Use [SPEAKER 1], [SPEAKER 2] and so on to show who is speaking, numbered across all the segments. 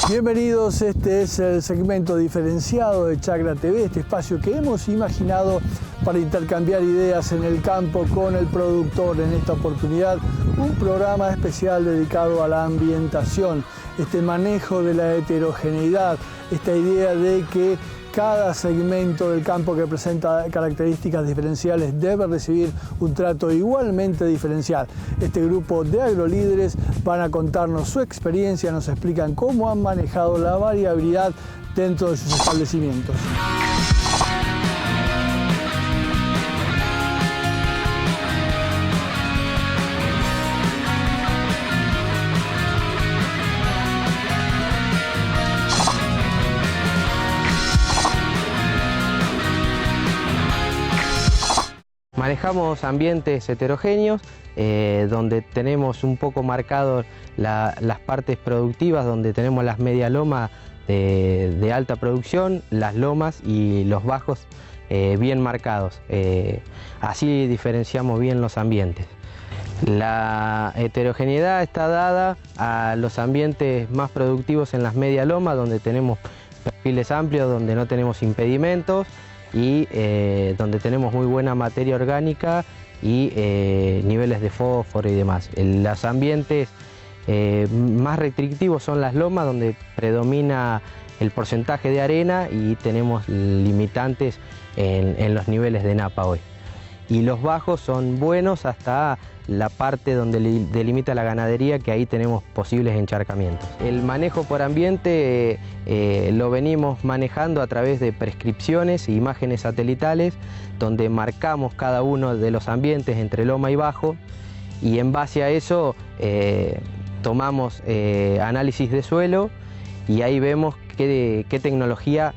[SPEAKER 1] Bienvenidos, este es el segmento diferenciado de Chacra TV, este espacio que hemos imaginado para intercambiar ideas en el campo con el productor. En esta oportunidad, un programa especial dedicado a la ambientación, este manejo de la heterogeneidad, esta idea de que cada segmento del campo que presenta características diferenciales debe recibir un trato igualmente diferencial. Este grupo de agrolíderes van a contarnos su experiencia, nos explican cómo han manejado la variabilidad dentro de sus establecimientos.
[SPEAKER 2] Manejamos ambientes heterogéneos, donde tenemos un poco marcado las partes productivas, donde tenemos las media lomas de alta producción, las lomas y los bajos bien marcados. Así diferenciamos bien los ambientes. La heterogeneidad está dada a los ambientes más productivos en las media lomas, donde tenemos perfiles amplios, donde no tenemos impedimentos, y donde tenemos muy buena materia orgánica y niveles de fósforo y demás. Los ambientes más restrictivos son las lomas, donde predomina el porcentaje de arena y tenemos limitantes en los niveles de napa hoy. Y los bajos son buenos hasta la parte donde delimita la ganadería, que ahí tenemos posibles encharcamientos. El manejo por ambiente lo venimos manejando a través de prescripciones e imágenes satelitales, donde marcamos cada uno de los ambientes entre loma y bajo, y en base a eso tomamos análisis de suelo, y ahí vemos qué tecnología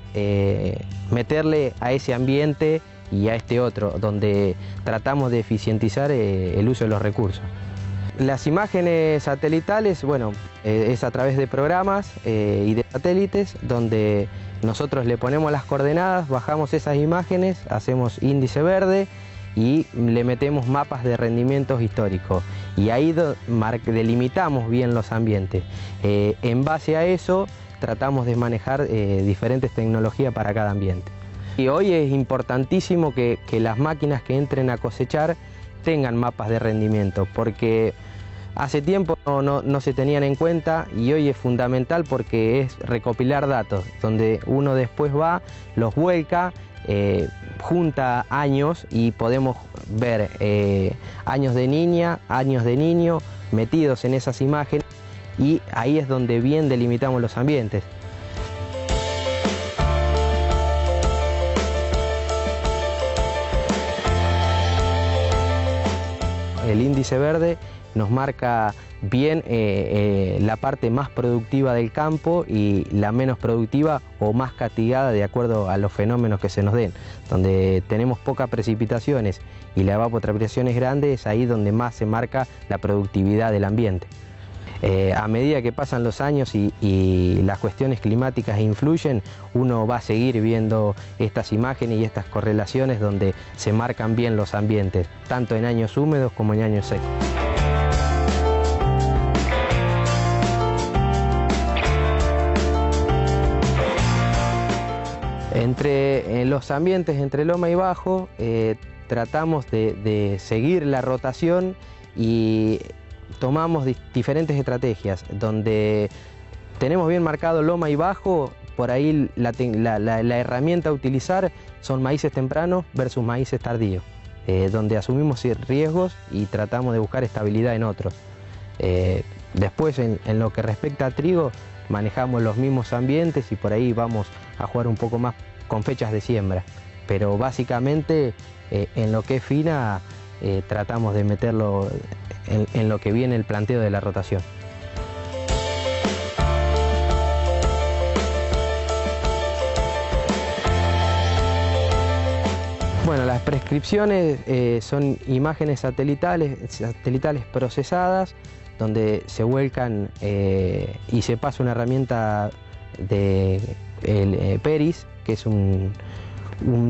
[SPEAKER 2] meterle a ese ambiente y a este otro, donde tratamos de eficientizar el uso de los recursos. Las imágenes satelitales, bueno, es a través de programas y de satélites, donde nosotros le ponemos las coordenadas, bajamos esas imágenes, hacemos índice verde y le metemos mapas de rendimientos históricos, y ahí delimitamos bien los ambientes. En base a eso tratamos de manejar diferentes tecnologías para cada ambiente. Y hoy es importantísimo que las máquinas que entren a cosechar tengan mapas de rendimiento, porque hace tiempo no se tenían en cuenta, y hoy es fundamental porque es recopilar datos, donde uno después va, los vuelca, junta años y podemos ver años de niña, años de niño metidos en esas imágenes, y ahí es donde bien delimitamos los ambientes. El índice verde nos marca bien la parte más productiva del campo y la menos productiva o más castigada de acuerdo a los fenómenos que se nos den. Donde tenemos pocas precipitaciones y la evapotranspiración es grande, es ahí donde más se marca la productividad del ambiente. A medida que pasan los años y las cuestiones climáticas influyen, uno va a seguir viendo estas imágenes y estas correlaciones donde se marcan bien los ambientes, tanto en años húmedos como en años secos. Entre los ambientes entre loma y bajo, tratamos de seguir la rotación y tomamos diferentes estrategias, donde tenemos bien marcado loma y bajo. Por ahí la herramienta a utilizar son maíces tempranos versus maíces tardíos, donde asumimos riesgos y tratamos de buscar estabilidad en otros. Después, en lo que respecta a trigo, manejamos los mismos ambientes y por ahí vamos a jugar un poco más con fechas de siembra, pero básicamente en lo que es fina tratamos de meterlo en lo que viene el planteo de la rotación. Bueno, las prescripciones son imágenes satelitales procesadas, donde se vuelcan y se pasa una herramienta de PERIS, que es un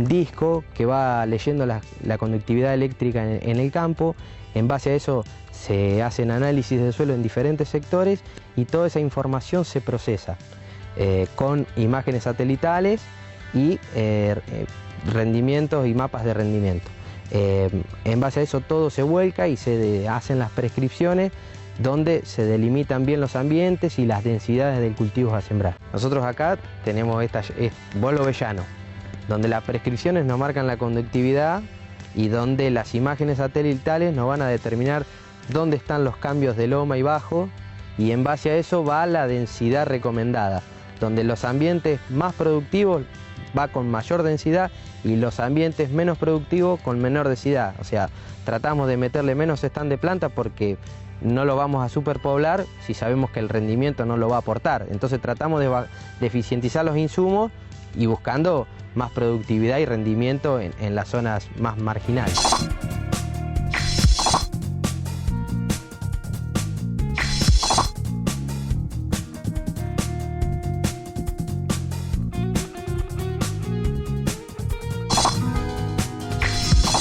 [SPEAKER 2] disco que va leyendo la conductividad eléctrica en el campo. En base a eso se hacen análisis del suelo en diferentes sectores y toda esa información se procesa. con imágenes satelitales y rendimientos y mapas de rendimiento. En base a eso todo se vuelca y se hacen las prescripciones donde se delimitan bien los ambientes y las densidades del cultivo a sembrar. Nosotros acá tenemos bolo vellano, donde las prescripciones nos marcan la conductividad y donde las imágenes satelitales nos van a determinar dónde están los cambios de loma y bajo, y en base a eso va la densidad recomendada, donde los ambientes más productivos va con mayor densidad y los ambientes menos productivos con menor densidad. O sea, tratamos de meterle menos stand de planta porque no lo vamos a superpoblar si sabemos que el rendimiento no lo va a aportar. Entonces tratamos de eficientizar los insumos y buscando más productividad y rendimiento en las zonas más marginales.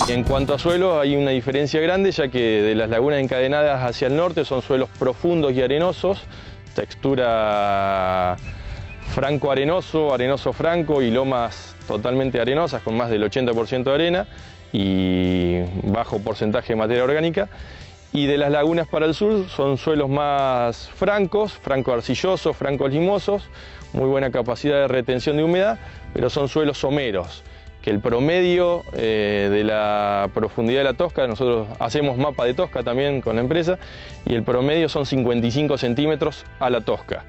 [SPEAKER 3] En cuanto a suelos hay una diferencia grande, ya que de las lagunas encadenadas hacia el norte son suelos profundos y arenosos, textura franco-arenoso, arenoso-franco y lomas totalmente arenosas con más del 80% de arena y bajo porcentaje de materia orgánica. Y de las lagunas para el sur son suelos más francos, franco-arcillosos, franco-limosos, muy buena capacidad de retención de humedad, pero son suelos someros, que el promedio de la profundidad de la tosca, nosotros hacemos mapa de tosca también con la empresa, y el promedio son 55 centímetros a la tosca.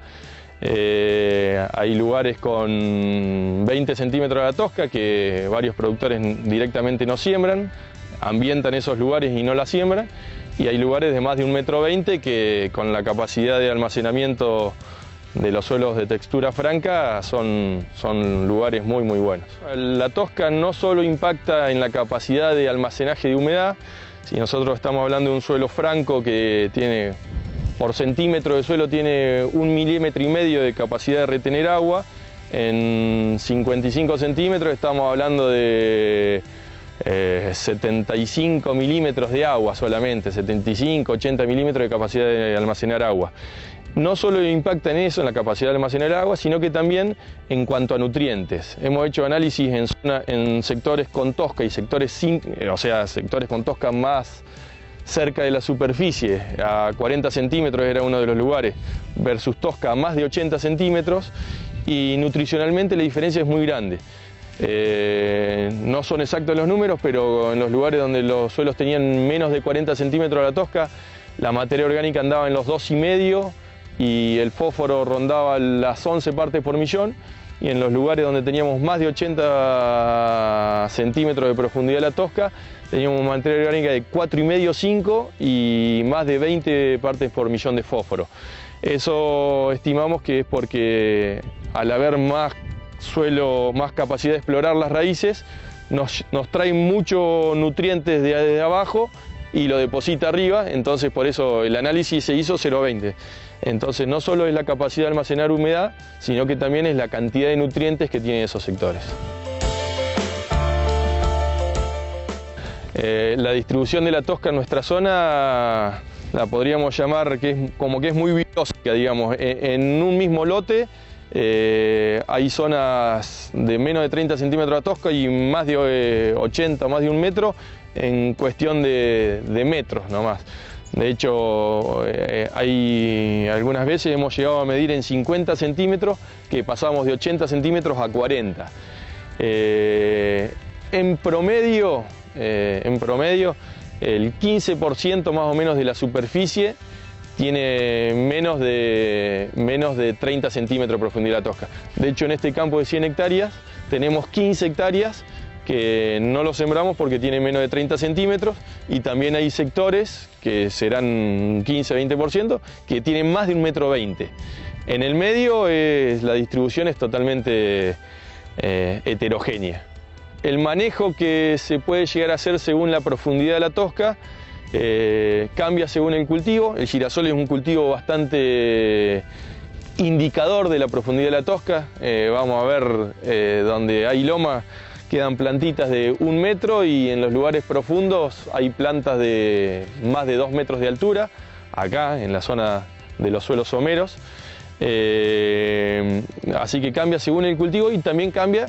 [SPEAKER 3] Hay lugares con 20 centímetros a la tosca que varios productores directamente no siembran, ambientan esos lugares y no la siembran, y hay lugares de más de 1,20 m que con la capacidad de almacenamiento de los suelos de textura franca son lugares muy buenos. La tosca no solo impacta en la capacidad de almacenaje de humedad. Si nosotros estamos hablando de un suelo franco que tiene, por centímetro de suelo tiene 1,5 milímetros de capacidad de retener agua, en 55 centímetros estamos hablando de 75 milímetros de agua solamente, 75, 80 milímetros de capacidad de almacenar agua. No solo impacta en eso, en la capacidad de almacenar agua, sino que también en cuanto a nutrientes. Hemos hecho análisis en sectores con tosca y sectores sectores con tosca más cerca de la superficie, a 40 centímetros era uno de los lugares, versus tosca a más de 80 centímetros, y nutricionalmente la diferencia es muy grande. No son exactos los números, pero en los lugares donde los suelos tenían menos de 40 centímetros a la tosca, la materia orgánica andaba en los 2,5 y el fósforo rondaba las 11 partes por millón, y en los lugares donde teníamos más de 80 centímetros de profundidad de la tosca, teníamos materia orgánica de 4,5, 5 y más de 20 partes por millón de fósforo. Eso estimamos que es porque al haber más suelo, más capacidad de explorar las raíces, nos trae muchos nutrientes de abajo y lo deposita arriba, entonces por eso el análisis se hizo 0,20. Entonces no solo es la capacidad de almacenar humedad, sino que también es la cantidad de nutrientes que tienen esos sectores. La distribución de la tosca en nuestra zona la podríamos llamar que es muy biológica, digamos. En un mismo lote hay zonas de menos de 30 centímetros de tosca y más de 80, más de 1 metro en cuestión de metros nomás. De hecho, hay algunas veces hemos llegado a medir en 50 centímetros que pasamos de 80 centímetros a 40. En promedio, el 15% más o menos de la superficie tiene menos de 30 centímetros de profundidad la tosca. De hecho, en este campo de 100 hectáreas tenemos 15 hectáreas que no lo sembramos porque tiene menos de 30 centímetros, y también hay sectores que serán 15-20% que tienen más de 1,20 m. En el medio la distribución es totalmente heterogénea. El manejo que se puede llegar a hacer según la profundidad de la tosca cambia según el cultivo. El girasol es un cultivo bastante indicador de la profundidad de la tosca. Vamos a ver donde hay loma quedan plantitas de 1 metro, y en los lugares profundos hay plantas de más de 2 metros de altura, acá en la zona de los suelos someros. Así que cambia según el cultivo y también cambia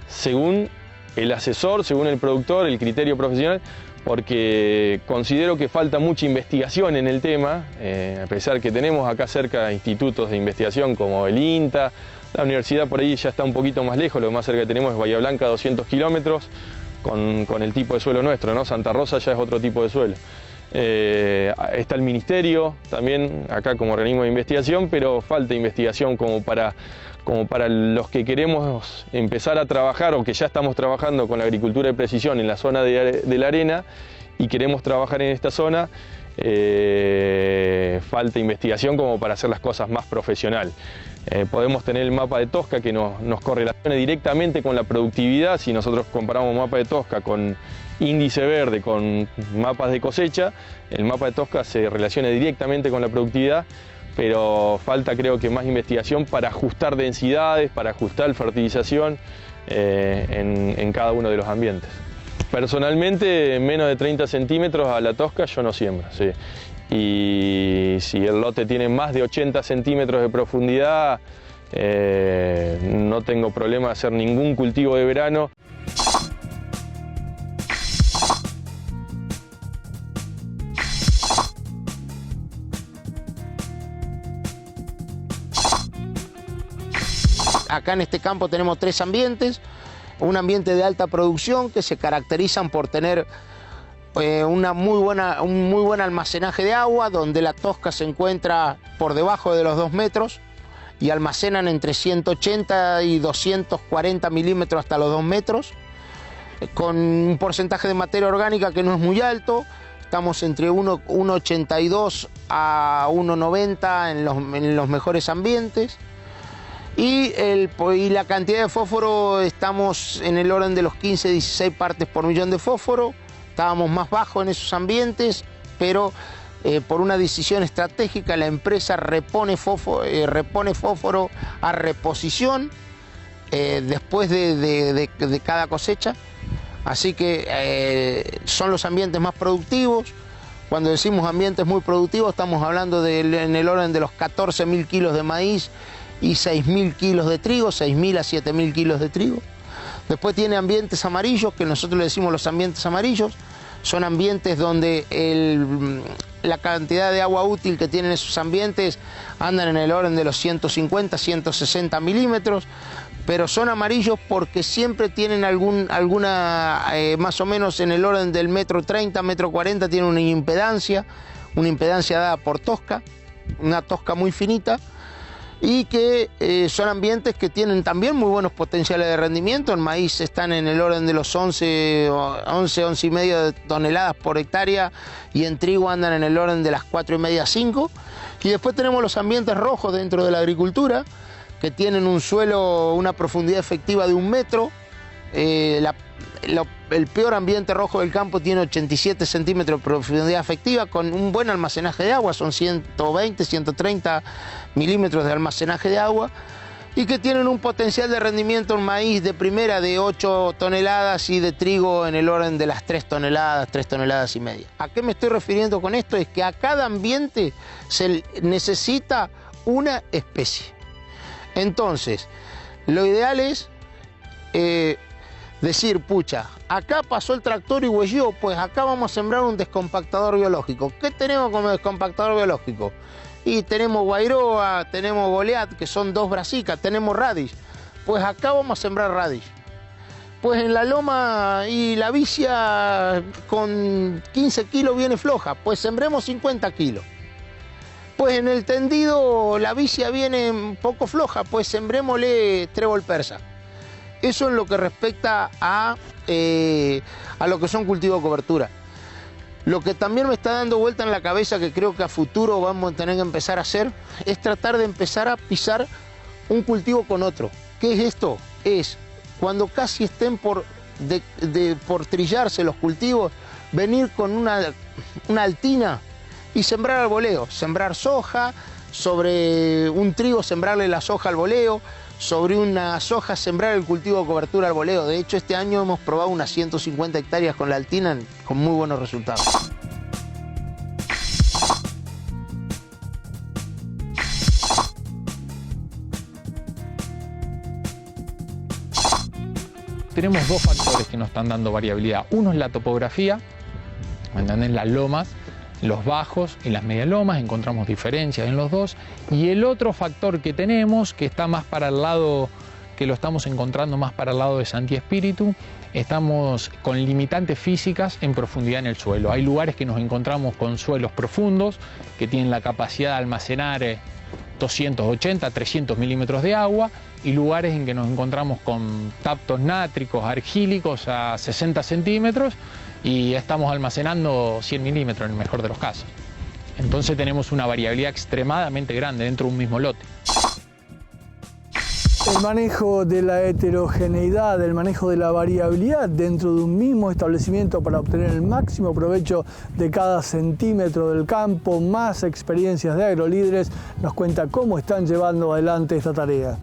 [SPEAKER 3] según el asesor, según el productor, el criterio profesional, porque considero que falta mucha investigación en el tema, a pesar que tenemos acá cerca institutos de investigación como el INTA, la universidad por ahí ya está un poquito más lejos, lo más cerca que tenemos es Bahía Blanca, 200 kilómetros, con el tipo de suelo nuestro, ¿no? Santa Rosa ya es otro tipo de suelo. Está el ministerio también acá como organismo de investigación, pero falta investigación como para los que queremos empezar a trabajar o que ya estamos trabajando con la agricultura de precisión en la zona de la arena y queremos trabajar en esta zona. Falta investigación como para hacer las cosas más profesional. Podemos tener el mapa de Tosca que nos correlacione directamente con la productividad. Si nosotros comparamos mapa de Tosca con índice verde, con mapas de cosecha, el mapa de Tosca se relaciona directamente con la productividad, pero falta, creo que, más investigación para ajustar densidades, para ajustar fertilización en cada uno de los ambientes. Personalmente, menos de 30 centímetros a la Tosca yo no siembro, sí. Y si el lote tiene más de 80 centímetros de profundidad, no tengo problema de hacer ningún cultivo de verano.
[SPEAKER 4] Acá en este campo tenemos 3 ambientes, un ambiente de alta producción que se caracterizan por tener un muy buen almacenaje de agua, donde la Tosca se encuentra por debajo de los 2 metros y almacenan entre 180 y 240 milímetros hasta los 2 metros, con un porcentaje de materia orgánica que no es muy alto. Estamos entre 1,82 a 1,90 en los mejores ambientes. Y la cantidad de fósforo, estamos en el orden de los 15-16 partes por millón de fósforo. Estábamos más bajos en esos ambientes, pero por una decisión estratégica la empresa repone fósforo a reposición después de cada cosecha. Así que son los ambientes más productivos. Cuando decimos ambientes muy productivos estamos hablando en el orden de los 14.000 kilos de maíz y 6.000 kilos de trigo, 6.000 a 7.000 kilos de trigo. Después tiene ambientes amarillos, que nosotros le decimos los ambientes amarillos. Son ambientes donde la cantidad de agua útil que tienen esos ambientes andan en el orden de los 150, 160 milímetros, pero son amarillos porque siempre tienen alguna, más o menos en el orden del 1,30 m, 1,40 m, tienen una impedancia dada por Tosca, una Tosca muy finita, y que son ambientes que tienen también muy buenos potenciales de rendimiento. En maíz están en el orden de los 11,5 toneladas por hectárea, y en trigo andan en el orden de las 4,5 a 5. Y después tenemos los ambientes rojos dentro de la agricultura, que tienen un suelo, una profundidad efectiva de 1 metro. El peor ambiente rojo del campo tiene 87 centímetros de profundidad efectiva, con un buen almacenaje de agua, son 120, 130 milímetros de almacenaje de agua, y que tienen un potencial de rendimiento en maíz de primera de 8 toneladas y de trigo en el orden de las 3 toneladas y media. ¿A qué me estoy refiriendo con esto? Es que a cada ambiente se necesita una especie. Entonces, lo ideal es decir, pucha, acá pasó el tractor y huelló, pues acá vamos a sembrar un descompactador biológico. ¿Qué tenemos como descompactador biológico? Y tenemos Guairoa, tenemos Goliat, que son 2 brasicas, tenemos Radish. Pues acá vamos a sembrar Radish. Pues en la loma y la vicia con 15 kilos viene floja, pues sembremos 50 kilos. Pues en el tendido la vicia viene un poco floja, pues sembrémosle trébol persa. Eso en lo que respecta a lo que son cultivos de cobertura. Lo que también me está dando vuelta en la cabeza, que creo que a futuro vamos a tener que empezar a hacer, es tratar de empezar a pisar un cultivo con otro. ¿Qué es esto? Es cuando casi estén por trillarse los cultivos, venir con una altina y sembrar al voleo. Sembrar soja, sobre un trigo sembrarle la soja al voleo, sobre una soja sembrar el cultivo de cobertura al voleo. De hecho, este año hemos probado unas 150 hectáreas con la altina con muy buenos resultados.
[SPEAKER 5] tenemos dos factores que nos están dando variabilidad. Uno es la topografía, ¿entendés? Las lomas, los bajos y las medialomas, encontramos diferencias en los dos. Y el otro factor que tenemos, que está más para el lado, que lo estamos encontrando más para el lado de Santi Espíritu, estamos con limitantes físicas en profundidad en el suelo. Hay lugares que nos encontramos con suelos profundos que tienen la capacidad de almacenar 280, 300 milímetros de agua, y lugares en que nos encontramos con taptos nátricos, argílicos a 60 centímetros y estamos almacenando 100 milímetros en el mejor de los casos. Entonces tenemos una variabilidad extremadamente grande dentro de un mismo lote.
[SPEAKER 1] El manejo de la heterogeneidad, el manejo de la variabilidad dentro de un mismo establecimiento para obtener el máximo provecho de cada centímetro del campo, más experiencias de agrolíderes, nos cuenta cómo están llevando adelante esta tarea.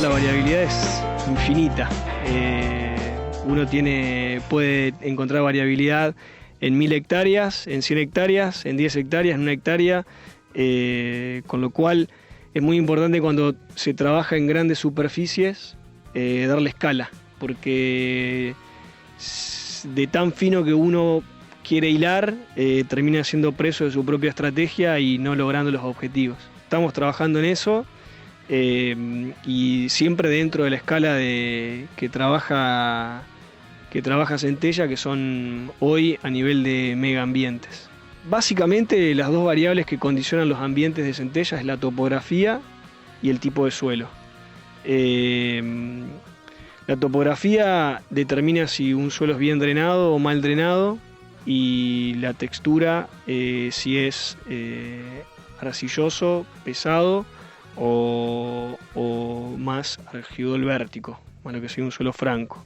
[SPEAKER 6] La variabilidad es infinita. Uno puede encontrar variabilidad en 1000 hectáreas, en 100 hectáreas, en 10 hectáreas, en 1 hectárea, con lo cual es muy importante cuando se trabaja en grandes superficies darle escala, porque de tan fino que uno quiere hilar, termina siendo preso de su propia estrategia y no logrando los objetivos. Estamos trabajando en eso. Y siempre dentro de la escala que trabaja Centella, que son hoy a nivel de megaambientes. Básicamente las dos variables que condicionan los ambientes de Centella es la topografía y el tipo de suelo. La topografía determina si un suelo es bien drenado o mal drenado, y la textura si es arcilloso, pesado o más argidolvértico, bueno, que sea un suelo franco.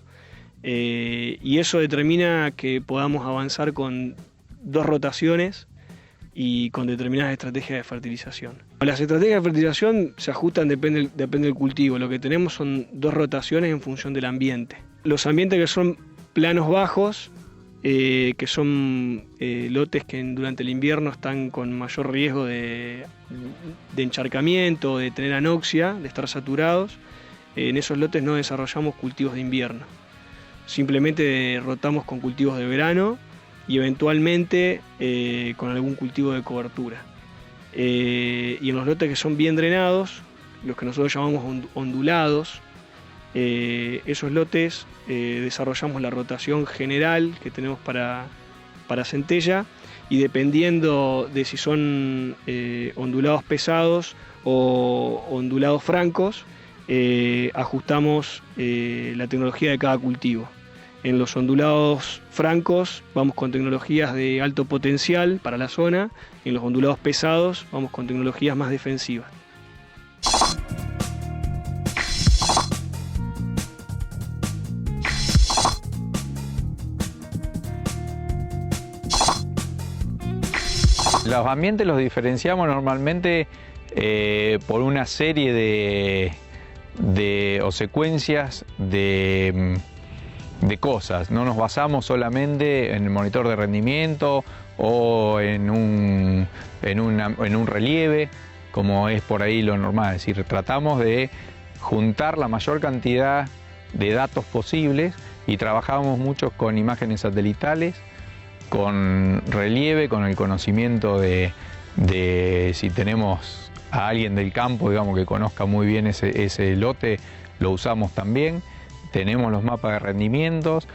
[SPEAKER 6] Y eso determina que podamos avanzar con 2 rotaciones y con determinadas estrategias de fertilización. Las estrategias de fertilización se ajustan, depende del cultivo. Lo que tenemos son 2 rotaciones en función del ambiente. Los ambientes que son planos bajos, que son lotes que durante el invierno están con mayor riesgo de encharcamiento, de tener anoxia, de estar saturados. En esos lotes no desarrollamos cultivos de invierno. Simplemente rotamos con cultivos de verano y eventualmente con algún cultivo de cobertura. Y en los lotes que son bien drenados, los que nosotros llamamos ondulados, esos lotes desarrollamos la rotación general que tenemos para Centella, y dependiendo de si son ondulados pesados o ondulados francos, ajustamos la tecnología de cada cultivo. En los ondulados francos vamos con tecnologías de alto potencial para la zona, y en los ondulados pesados vamos con tecnologías más defensivas.
[SPEAKER 7] Los ambientes los diferenciamos normalmente por una serie o secuencias de cosas. No nos basamos solamente en el monitor de rendimiento o en un relieve, como es por ahí lo normal. Es decir, tratamos de juntar la mayor cantidad de datos posibles y trabajamos mucho con imágenes satelitales, con relieve, con el conocimiento de si tenemos a alguien del campo, digamos, que conozca muy bien ese lote, lo usamos también. Tenemos los mapas de rendimientos,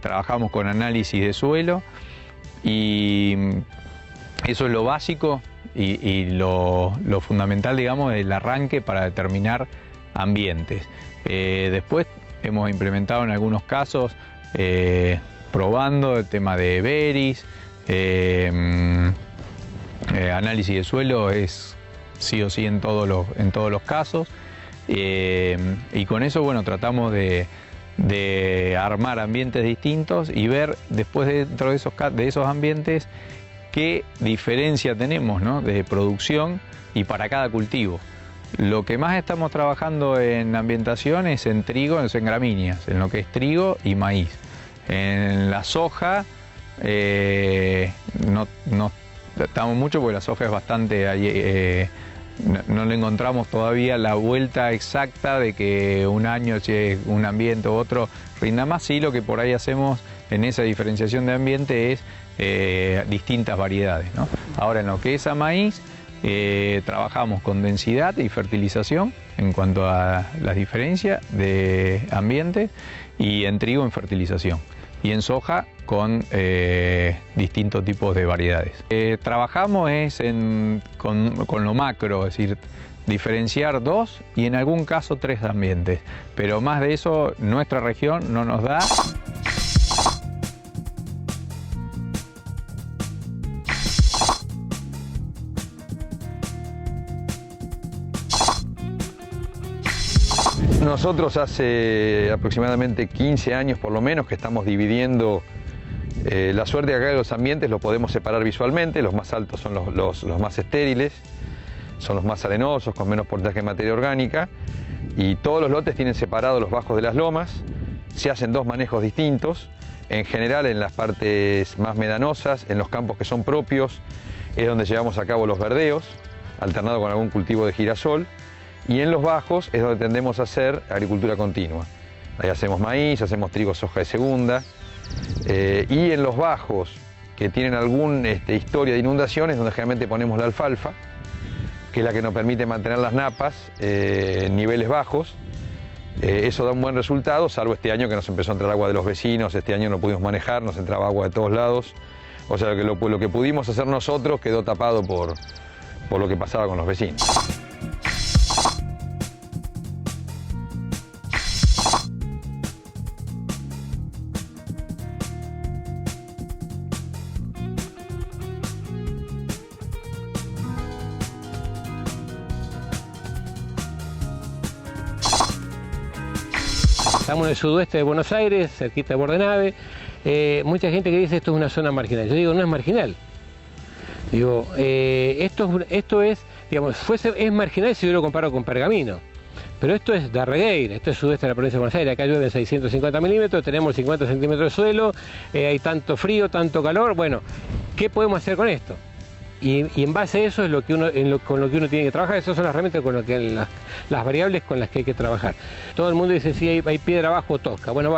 [SPEAKER 7] trabajamos con análisis de suelo, y eso es lo básico y lo fundamental, digamos, del arranque para determinar ambientes. Después hemos implementado en algunos casos probando el tema de Veris, análisis de suelo es sí o sí en todos los casos, y con eso, bueno, tratamos de armar ambientes distintos y ver después dentro de esos ambientes qué diferencia tenemos, ¿no?, de producción y para cada cultivo. Lo que más estamos trabajando en ambientación es en trigo, en gramíneas, en lo que es trigo y maíz. En la soja no estamos mucho porque la soja es bastante... no le encontramos todavía la vuelta exacta de que un año, si es un ambiente u otro, rinda más. Sí, lo que por ahí hacemos en esa diferenciación de ambiente es distintas variedades, ¿no? Ahora, en lo que es a maíz, trabajamos con densidad y fertilización en cuanto a las diferencias de ambiente, y en trigo en fertilización, y en soja con distintos tipos de variedades. Trabajamos con lo macro, es decir, diferenciar 2 y en algún caso 3 ambientes, pero más de eso nuestra región no nos da.
[SPEAKER 3] Nosotros hace aproximadamente 15 años por lo menos que estamos dividiendo la suerte acá de los ambientes. Los podemos separar visualmente. Los más altos son los más estériles, son los más arenosos, con menos porcentaje de materia orgánica, y todos los lotes tienen separados los bajos de las lomas. Se hacen 2 manejos distintos. En general, en las partes más medanosas, en los campos que son propios, es donde llevamos a cabo los verdeos, alternado con algún cultivo de girasol. Y en los bajos es donde tendemos a hacer agricultura continua. Ahí hacemos maíz, hacemos trigo, soja de segunda. Y en los bajos, que tienen alguna historia de inundaciones, donde generalmente ponemos la alfalfa, que es la que nos permite mantener las napas en niveles bajos. Eso da un buen resultado, salvo este año que nos empezó a entrar agua de los vecinos. Este año no pudimos manejar, nos entraba agua de todos lados. O sea, lo que pudimos hacer nosotros quedó tapado por lo que pasaba con los vecinos.
[SPEAKER 8] Estamos en el sudoeste de Buenos Aires, cerquita de Bordenave. Mucha gente que dice esto es una zona marginal. Yo digo, no es marginal. Digo, esto es, digamos, es marginal si yo lo comparo con Pergamino. Pero esto es Darregueira, esto es sudeste de la provincia de Buenos Aires. Acá llueve 650 milímetros, tenemos 50 centímetros de suelo, hay tanto frío, tanto calor. Bueno, ¿qué podemos hacer con esto? Y en base a eso es con lo que uno tiene que trabajar. Esas son las herramientas con las variables con las que hay que trabajar. Todo el mundo dice, sí, hay piedra abajo, tosca. Bueno,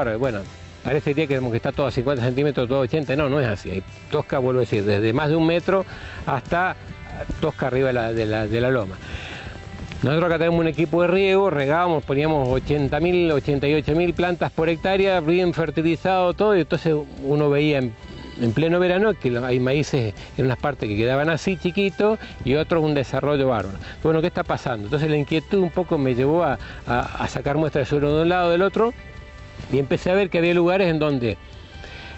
[SPEAKER 8] parece que está todo a 50 centímetros, todo a 80. No, no es así. Hay tosca, vuelvo a decir, desde más de 1 metro hasta tosca arriba de la loma. Nosotros acá tenemos un equipo de riego, regábamos, poníamos 80.000, 88.000 plantas por hectárea, bien fertilizado todo, y entonces uno veía en pleno verano que hay maíces en unas partes que quedaban así chiquitos y otros un desarrollo bárbaro. Bueno, ¿qué está pasando? Entonces la inquietud un poco me llevó a sacar muestras de suelo de un lado del otro, y empecé a ver que había lugares en donde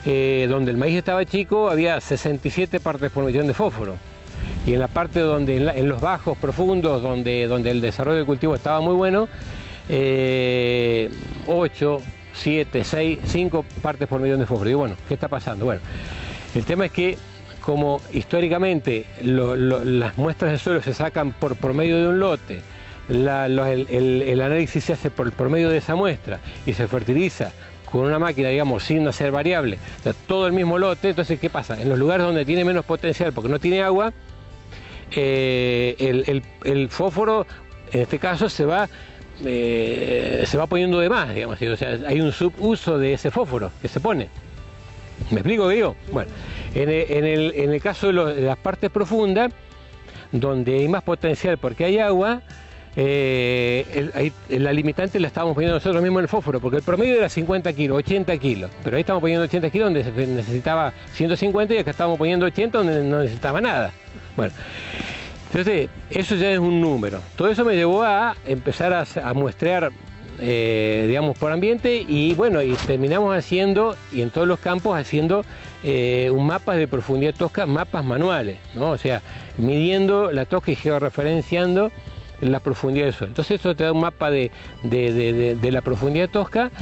[SPEAKER 8] el maíz estaba chico, había 67 partes por millón de fósforo. Y en la parte donde, en los bajos profundos, donde el desarrollo del cultivo estaba muy bueno, 8, 7, 6, 5 partes por millón de fósforo. Y bueno, ¿qué está pasando? Bueno, el tema es que como históricamente las muestras de suelo se sacan por medio de un lote, el análisis se hace por medio de esa muestra y se fertiliza con una máquina, digamos, sin hacer variable, o sea, todo el mismo lote. Entonces, ¿qué pasa? En los lugares donde tiene menos potencial porque no tiene agua, el fósforo, en este caso, se va poniendo de más, digamos, o sea, hay un subuso de ese fósforo que se pone. ¿Me explico, digo? Bueno, en el caso de las partes profundas, donde hay más potencial porque hay agua, la limitante la estábamos poniendo nosotros mismos en el fósforo, porque el promedio era 50 kilos, 80 kilos, pero ahí estamos poniendo 80 kilos donde se necesitaba 150 y acá estamos poniendo 80 donde no necesitaba nada. Bueno, entonces eso ya es un número. Todo eso me llevó a empezar a muestrear, digamos, por ambiente, y bueno, y terminamos haciendo, y en todos los campos haciendo un mapa de profundidad tosca, mapas manuales, ¿no? O sea, midiendo la tosca y georreferenciando la profundidad del suelo. Entonces eso te da un mapa de la profundidad tosca,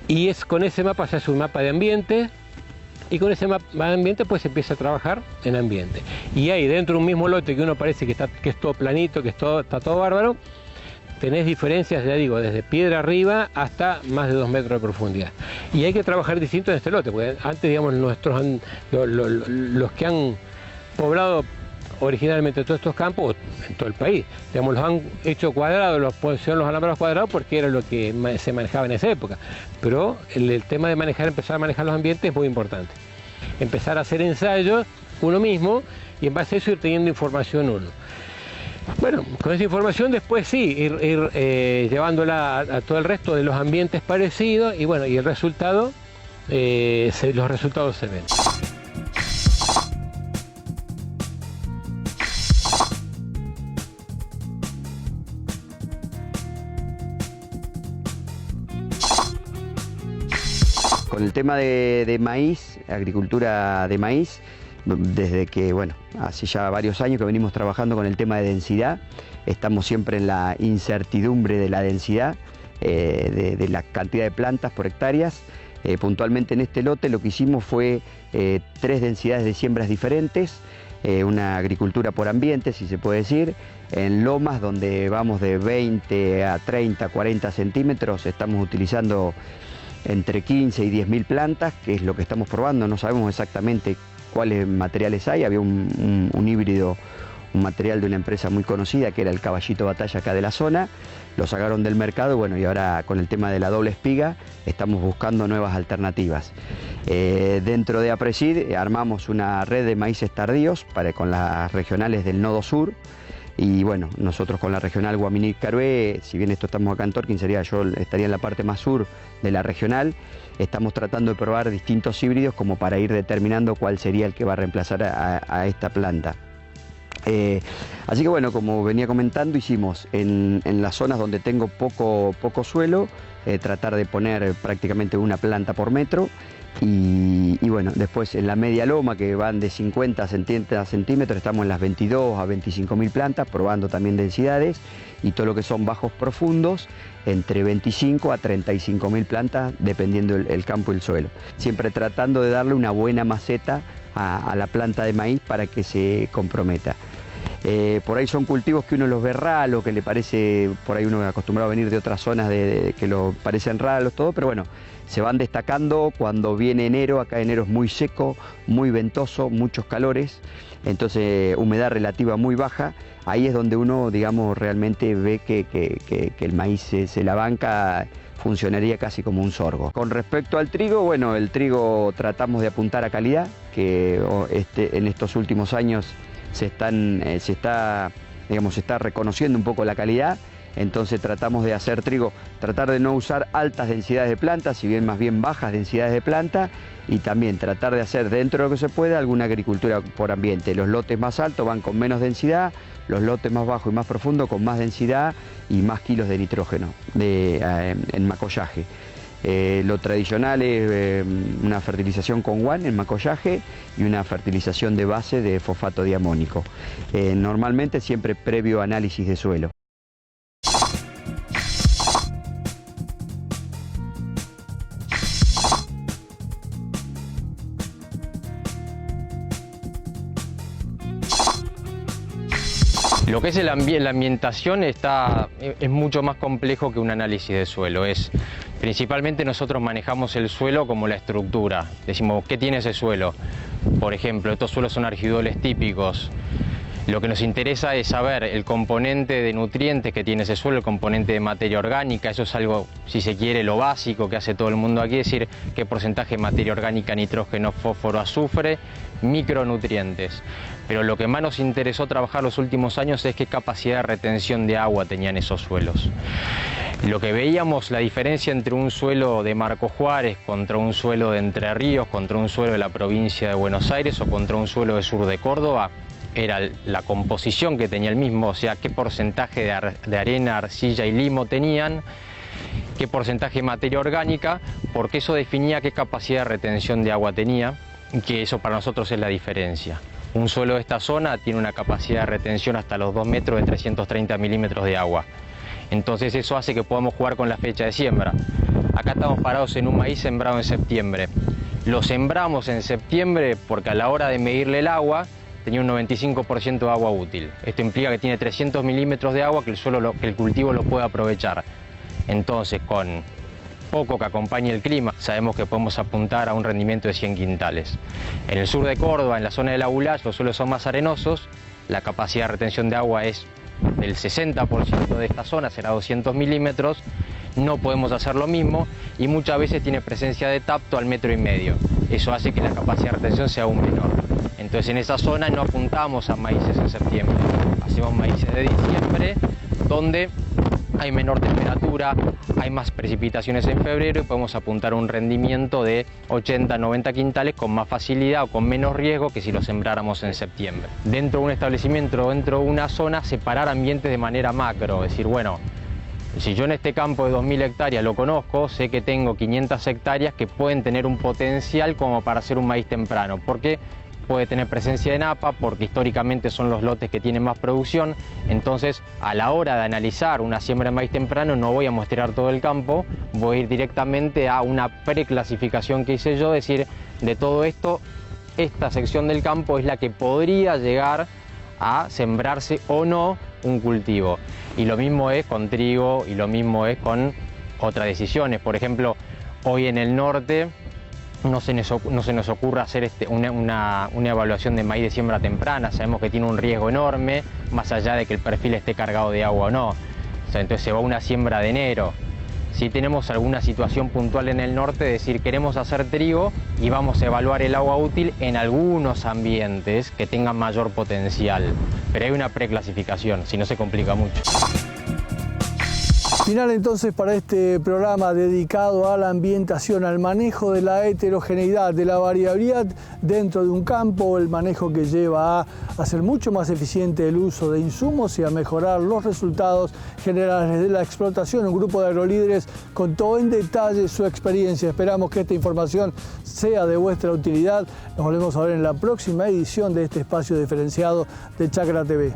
[SPEAKER 8] y con ese mapa se hace un mapa de ambiente, y con ese mapa de ambiente pues se empieza a trabajar en ambiente. Y ahí dentro de un mismo lote que uno parece que es todo planito, que está todo bárbaro, tenés diferencias, ya digo, desde piedra arriba hasta más de 2 metros de profundidad. Y hay que trabajar distinto en este lote, porque antes, digamos, los que han poblado originalmente todos estos campos, en todo el país, digamos, los han hecho cuadrados, los alambrados cuadrados porque era lo que se manejaba en esa época. Pero el tema de empezar a manejar los ambientes es muy importante. Empezar a hacer ensayos uno mismo y en base a eso ir teniendo información uno. Bueno, con esa información después sí, ir llevándola a todo el resto de los ambientes parecidos y bueno, y el resultado, los resultados se ven.
[SPEAKER 9] Con el tema de maíz, agricultura de maíz, desde que, bueno, hace ya varios años que venimos trabajando con el tema de densidad, estamos siempre en la incertidumbre de la densidad, de la cantidad de plantas por hectáreas. Puntualmente en este lote lo que hicimos fue 3 densidades de siembras diferentes, una agricultura por ambiente, si se puede decir. En lomas donde vamos de 20 a 30, 40 centímetros, estamos utilizando entre 15 y 10.000 plantas, que es lo que estamos probando. No sabemos exactamente cuáles materiales hay. Había un híbrido, un material de una empresa muy conocida que era el Caballito Batalla acá de la zona. Lo sacaron del mercado, bueno, y ahora con el tema de la doble espiga estamos buscando nuevas alternativas. Dentro de APRESID armamos una red de maíces tardíos con las regionales del Nodo Sur. Y bueno, nosotros con la regional Guaminí-Carué, si bien esto estamos acá en Torquín, yo estaría en la parte más sur de la regional, estamos tratando de probar distintos híbridos como para ir determinando cuál sería el que va a reemplazar a esta planta. Así que bueno, como venía comentando, hicimos en las zonas donde tengo poco suelo, tratar de poner prácticamente una planta por metro. Y bueno, después en la media loma, que van de 50 a 70 centímetros, estamos en las 22 a 25.000 plantas, probando también densidades, y todo lo que son bajos profundos, entre 25 a 35.000 plantas, dependiendo el campo y el suelo. Siempre tratando de darle una buena maceta a la planta de maíz para que se comprometa. Por ahí son cultivos que uno los ve raros, que le parece, por ahí uno acostumbrado a venir de otras zonas que lo parecen raros todo, pero bueno, se van destacando cuando viene enero. Acá enero es muy seco, muy ventoso, muchos calores, entonces humedad relativa muy baja. Ahí es donde uno, digamos, realmente ve que el maíz se la banca, funcionaría casi como un sorgo. Con respecto al trigo, bueno, el trigo tratamos de apuntar a calidad, que en estos últimos años se está reconociendo un poco la calidad. Entonces tratamos de hacer trigo, tratar de no usar altas densidades de planta, si bien más bien bajas densidades de planta, y también tratar de hacer dentro de lo que se puede alguna agricultura por ambiente. Los lotes más altos van con menos densidad, los lotes más bajos y más profundos con más densidad y más kilos de nitrógeno en macollaje. Lo tradicional es una fertilización con guan en macollaje y una fertilización de base de fosfato diamónico. Normalmente siempre previo análisis de suelo.
[SPEAKER 2] Lo que es la ambientación es mucho más complejo que un análisis de suelo. Principalmente nosotros manejamos el suelo como la estructura. Decimos, ¿qué tiene ese suelo? Por ejemplo, estos suelos son argidoles típicos. Lo que nos interesa es saber el componente de nutrientes que tiene ese suelo, el componente de materia orgánica. Eso es algo, si se quiere, lo básico que hace todo el mundo aquí, es decir, qué porcentaje de materia orgánica, nitrógeno, fósforo, azufre, micronutrientes. Pero lo que más nos interesó trabajar los últimos años es qué capacidad de retención de agua tenían esos suelos. Lo que veíamos, la diferencia entre un suelo de Marco Juárez contra un suelo de Entre Ríos, contra un suelo de la provincia de Buenos Aires o contra un suelo del sur de Córdoba, era la composición que tenía el mismo, o sea, qué porcentaje de arena, arcilla y limo tenían, qué porcentaje de materia orgánica, porque eso definía qué capacidad de retención de agua tenía, y que eso para nosotros es la diferencia. Un suelo de esta zona tiene una capacidad de retención hasta los 2 metros de 330 milímetros de agua. Entonces eso hace que podamos jugar con la fecha de siembra. Acá estamos parados en un maíz sembrado en septiembre. Lo sembramos en septiembre porque a la hora de medirle el agua tenía un 95% de agua útil. Esto implica que tiene 300 milímetros de agua que el cultivo lo puede aprovechar. Entonces, con poco que acompañe el clima, sabemos que podemos apuntar a un rendimiento de 100 quintales. En el sur de Córdoba, en la zona del Aulach, los suelos son más arenosos, la capacidad de retención de agua es del 60% de esta zona, será 200 milímetros, no podemos hacer lo mismo y muchas veces tiene presencia de tapto al 1,5 metros. Eso hace que la capacidad de retención sea aún menor. Entonces en esa zona no apuntamos a maíces en septiembre, hacemos maíces de diciembre, donde hay menor temperatura, hay más precipitaciones en febrero y podemos apuntar a un rendimiento de 80-90 quintales con más facilidad o con menos riesgo que si lo sembráramos en septiembre. Dentro de un establecimiento, dentro de una zona, separar ambientes de manera macro, es decir, bueno, si yo en este campo de 2.000 hectáreas lo conozco, sé que tengo 500 hectáreas que pueden tener un potencial como para hacer un maíz temprano, porque puede tener presencia de napa, porque históricamente son los lotes que tienen más producción. Entonces, a la hora de analizar una siembra de maíz temprano, no voy a muestrear todo el campo, voy a ir directamente a una preclasificación que hice yo, es decir, de todo esto, esta sección del campo es la que podría llegar a sembrarse o no un cultivo. Y lo mismo es con trigo y lo mismo es con otras decisiones. Por ejemplo, hoy en el norte no se nos ocurre hacer una evaluación de maíz de siembra temprana. Sabemos que tiene un riesgo enorme, más allá de que el perfil esté cargado de agua o no. O sea, entonces se va a una siembra de enero. Si tenemos alguna situación puntual en el norte, es decir, queremos hacer trigo y vamos a evaluar el agua útil en algunos ambientes que tengan mayor potencial. Pero hay una preclasificación, si no se complica mucho.
[SPEAKER 1] Final entonces para este programa dedicado a la ambientación, al manejo de la heterogeneidad, de la variabilidad dentro de un campo, el manejo que lleva a hacer mucho más eficiente el uso de insumos y a mejorar los resultados generales de la explotación. Un grupo de agrolíderes contó en detalle su experiencia. Esperamos que esta información sea de vuestra utilidad. Nos volvemos a ver en la próxima edición de este espacio diferenciado de Chacra TV.